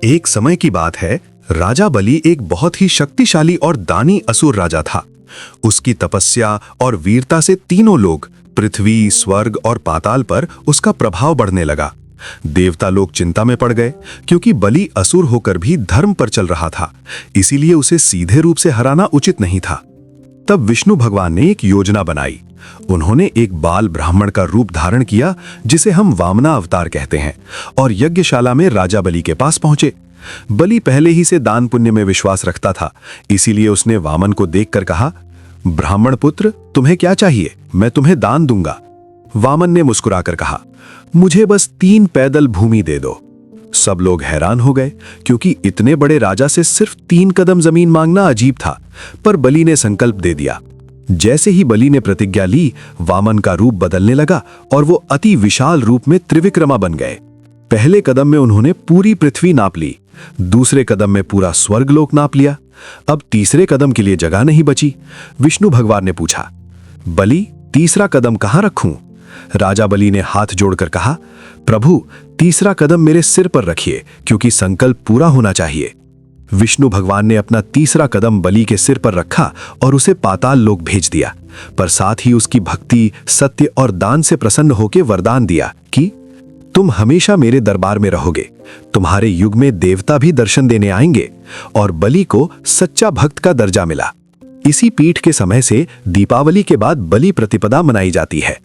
एक समय की बात है, राजा बलि एक बहुत ही शक्तिशाली और दानी असुर राजा था। उसकी तपस्या और वीरता से तीनों लोग, पृथ्वी, स्वर्ग और पाताल पर उसका प्रभाव बढ़ने लगा। देवता लोग चिंता में पड़ गए, क्योंकि बलि असुर होकर भी धर्म पर चल रहा था, इसीलिए उसे सीधे रूप से हराना उचित नहीं था। तब विष्णु भगवान ने एक योजना बनाई। उन्होंने एक बाल ब्राह्मण का रूप धारण किया, जिसे हम वामना अवतार कहते हैं, और यज्ञशाला में राजा बलि के पास पहुंचे। बलि पहले ही से दान पुण्य में विश्वास रखता था, इसीलिए उसने वामन को देखकर कहा, ब्राह्मण पुत्र, तुम्हें क्या चाहिए? मैं तुम्हें दान दूंगा। वामन ने मुस्कुराकर कहा, मुझे बस 3 पैदल भूमि दे दो। सब लोग हैरान हो गए, क्योंकि इतने बड़े राजा से सिर्फ 3 कदम जमीन मांगना अजीब था, पर बलि ने संकल्प दे दिया। जैसे ही बलि ने प्रतिज्ञा ली, वामन का रूप बदलने लगा और वो अति विशाल रूप में त्रिविक्रमा बन गए। पहले कदम में उन्होंने पूरी पृथ्वी नाप ली, दूसरे कदम में पूरा स्वर्गलोक नाप लिया। अब तीसरे कदम के लिए जगह नहीं बची। विष्णु भगवान ने पूछा, बलि, तीसरा कदम कहां रखूं? राजा बलि ने हाथ जोड़कर कहा, प्रभु, तीसरा कदम मेरे सिर पर रखिए, क्योंकि संकल्प पूरा होना चाहिए। विष्णु भगवान ने अपना तीसरा कदम बलि के सिर पर रखा और उसे पाताल लोक भेज दिया, पर साथ ही उसकी भक्ति, सत्य और दान से प्रसन्न होकर वरदान दिया कि तुम हमेशा मेरे दरबार में रहोगे, तुम्हारे युग में देवता भी दर्शन देने आएंगे। और बलि को सच्चा भक्त का दर्जा मिला। इसी पीठ के समय से दीपावली के बाद बलि प्रतिपदा मनाई जाती है।